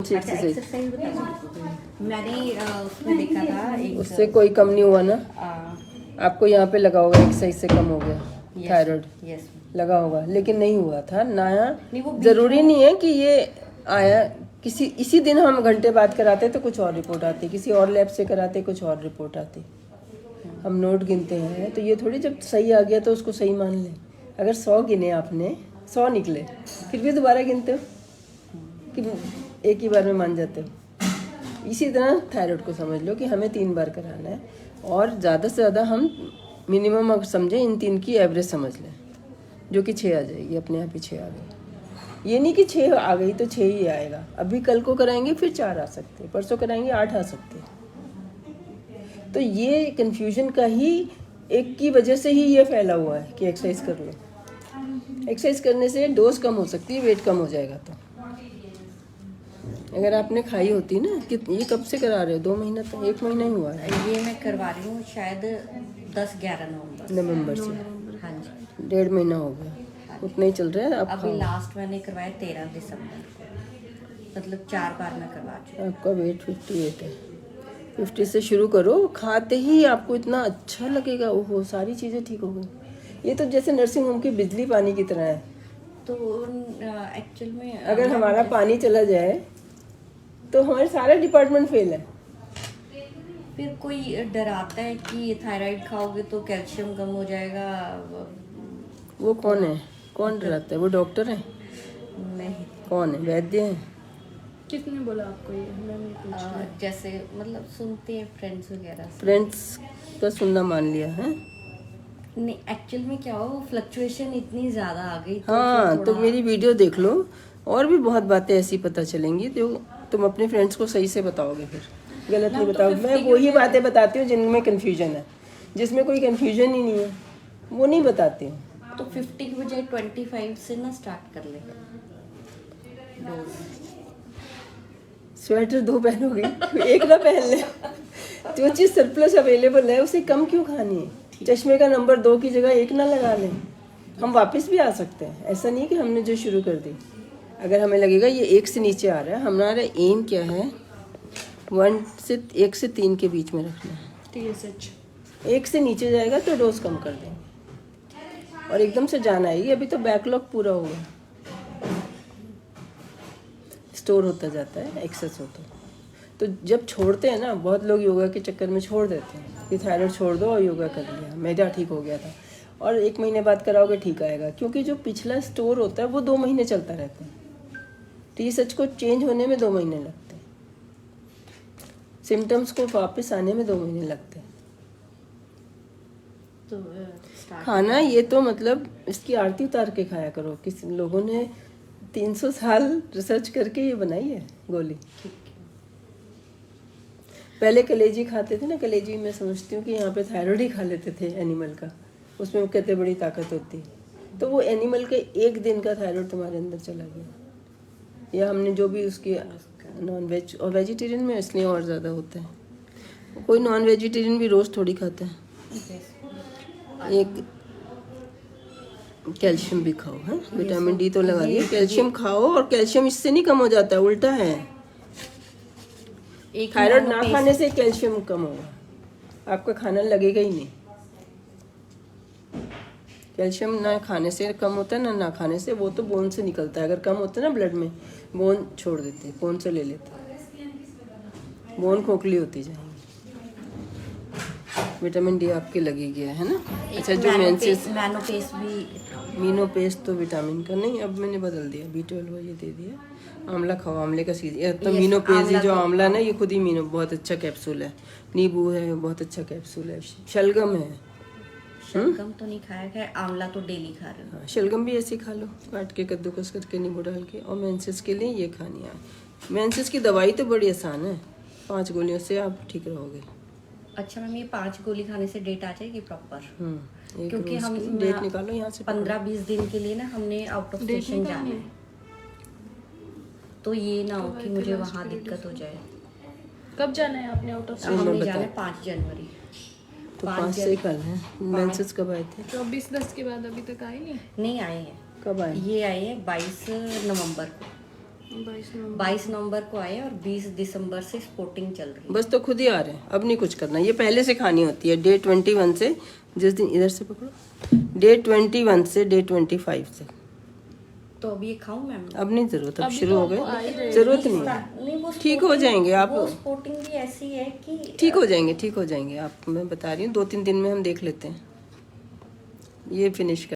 Exercise मैंने उसमें देखा था उससे कोई कम नहीं हुआ ना? आपको यहाँ पे लगा होगा एक्सरसाइज से कम हो गया थायराइड, यस लगा होगा, लेकिन नहीं हुआ था ना। जरूरी नहीं है कि ये आया किसी इसी दिन हम घंटे बाद कराते तो कुछ और रिपोर्ट आती, किसी और लैब से कराते कुछ और रिपोर्ट आती। हम नोट गिनते हैं तो ये थोड़ी जब सही आ गया तो उसको सही मान लें। अगर 100 गिने आपने 100 निकले फिर भी दोबारा गिनते हो कि एक ही बार में मान जाते हो। इसी तरह थायराइड को समझ लो कि हमें 3 बार कराना है, और ज़्यादा से ज़्यादा हम मिनिमम अगर समझें इन 3 की एवरेज समझ लें, जो कि 6 आ जाएगी, अपने आप ही 6 आ गई। ये नहीं कि 6 आ गई तो 6 ही आएगा, अभी कल को कराएंगे फिर 4 आ सकते, परसों कराएंगे 8 आ सकते। तो ये कन्फ्यूजन का ही एक की वजह से ही ये फैला हुआ है कि एक्सरसाइज कर लो। एक्सरसाइज करने से डोज कम हो सकती है, वेट कम हो जाएगा। तो अगर आपने खाई होती ना कि ये कब से करा रहे हो? 2 महीना तक, 1 महीना ही हुआ है। ये मैं करवा रही हूँ शायद 10-11 नवंबर से। हाँ जी, 1.5 महीना हो गया, उतना ही चल रहा है। अभी लास्ट मैंने करवाया 13 दिसंबर को, मतलब 4 बार मैं करवा चुकी हूँ। आपका वेट 58 है। 50 से शुरू करो, खाते ही आपको इतना अच्छा लगेगा, ओहो सारी चीज़ें ठीक हो गई। ये तो जैसे नर्सिंग होम की बिजली पानी की तरह है। तो एक्चुअल में अगर हमारा पानी चला जाए तो हमारे सारे डिपार्टमेंट फेल है। फिर कोई डराता है कि थायराइड खाओगे तो कैल्शियम कम हो जाएगा। वो कौन है? कौन डराता है? वो डॉक्टर है? नहीं, कौन है? वैद्य है? किसने बोला आपको ये? मैं नहीं पूछ जैसे मतलब सुनते हैं फ्रेंड्स वगैरह से। फ्रेंड्स का सुनना मान लिया है। नहीं, एक्चुअल में क्या हो, फ्लक्चुएशन इतनी ज़्यादा आ गई तो हाँ, फिर तो थोड़ा- मेरी वीडियो देख लो, और भी बहुत बातें ऐसी पता चलेंगी जो तुम अपने फ्रेंड्स को सही से बताओगे, फिर गलत नहीं बताओगे। मैं वही बातें बताती हूँ जिनमें कन्फ्यूजन है, जिसमें कोई कन्फ्यूजन ही नहीं है वो नहीं बताती हूँ। तो 50 की बजाय 25 से ना स्टार्ट कर ले डोज। स्वेटर 2 पहनोगे, एक ना पहन ले। जो चीज़ सरप्लस अवेलेबल है उसे कम क्यों खानी है? चश्मे का नंबर 2 की जगह 1 ना लगा लें, हम वापस भी आ सकते हैं। ऐसा नहीं कि हमने जो शुरू कर दी। अगर हमें लगेगा ये 1 से नीचे आ रहा है, हमारा एम क्या है? 1 से 3 के बीच में रखना है। TSH 1 से नीचे जाएगा तो डोज कम कर देंगे, और एकदम से जान आएगी। अभी तो बैकलॉग पूरा होगा, स्टोर होता जाता है, एक्सेस होता है। तो जब छोड़ते हैं ना, बहुत लोग योगा के चक्कर में छोड़ देते हैं कि थायराइड छोड़ दो और योगा कर लिया, मेरा ठीक हो गया था, और 1 महीने बाद कराओगे ठीक आएगा। क्योंकि जो पिछला स्टोर होता है वो 2 महीने चलता रहता है। TSH को चेंज होने में 2 महीने लगते हैं, सिम्टम्स को वापस आने में 2 महीने लगते हैं। तो खाना ये तो मतलब इसकी आरती उतार के खाया करो। किस लोगों ने 300 साल रिसर्च करके ये बनाई है गोली। पहले कलेजी खाते थे ना, कलेजी मैं समझती हूँ कि यहाँ पे थायराइड ही खा लेते थे एनिमल का, उसमें वो कहते बड़ी ताकत होती है। तो वो एनिमल के 1 दिन का थायराइड तुम्हारे अंदर चला गया। या हमने जो भी उसकी नॉन वेज और वेजिटेरियन में इसलिए और ज़्यादा होता है। कोई नॉन वेजिटेरियन भी रोज़ थोड़ी खाता है। एक कैल्शियम भी खाओ, है विटामिन डी तो लगा दिया, कैल्शियम खाओ। और कैल्शियम इससे नहीं कम हो जाता, उल्टा है। थायराइड ना खाने से कैल्शियम कम होगा, आपका खाना लगेगा ही नहीं। कैल्शियम ना खाने से कम होता है ना खाने से, वो तो बोन से निकलता है। अगर कम होता है ना ब्लड में, बोन छोड़ देते हैं, बोन से ले लेते हैं, बोन खोखली होती जाएगी। विटामिन डी आपके लगे गया है ना। अच्छा, जो मेंसेस मीनो पेस्ट तो विटामिन का नहीं, अब मैंने बदल दिया, B12 ये दे दिया। आंवला खाओ, आंवले का सीजन तो मीनो पेज ही, जो आंवला ना ये खुद ही मीनो बहुत अच्छा कैप्सूल है। नींबू है, बहुत अच्छा कैप्सूल है। शलगम है, शलगम तो नहीं खाया है, आंवला तो डेली खा रहे हो। हाँ, शलगम भी ऐसे खा लो, काट के कद्दूकस करके नींबू डाल के। और मेंसेस के लिए ये खानी है। मेंसेस की दवाई तो बड़ी आसान है, 5 गोलियों से आप ठीक रहोगे। अच्छा मैम, ये 5 गोली खाने से डेट आ जाएगी प्रॉपर? एक क्योंकि रोज हम की डेट निकालो यहाँ से। 15-20 दिन के लिए ना हमने आउट ऑफ स्टेशन जाना है, तो ये ना हो कि मुझे वहाँ दिक्कत हो जाए। कब जाना है आपने आउट ऑफ? हमने जाना है 5 जनवरी। तो 5 से कल है। मेंसेस कब आए थे? 24-10 के बाद अभी तक आए नहीं आए हैं। कब आए? ये आए हैं 22 नवंबर को। 22 नवंबर को आए और 20 दिसंबर से स्पोर्टिंग चल रही है। बस तो खुद ही आ रहे हैं, अब नहीं कुछ करना, ये पहले से खानी होती है डे 21 से, जिस दिन इधर से पकड़ो, डे 21 से डे 25 से। तो अब ये खाऊं मैम? अब नहीं जरूरत, अब शुरू हो गए, जरूरत नहीं है। ठीक हो जाएंगे आप, वो स्पोर्टिंग भी ऐसी है कि ठीक हो जाएंगे, ठीक हो जाएंगे आप, मैं बता रही हूँ 2-3 दिन में हम देख लेते हैं ये फिनिश कर।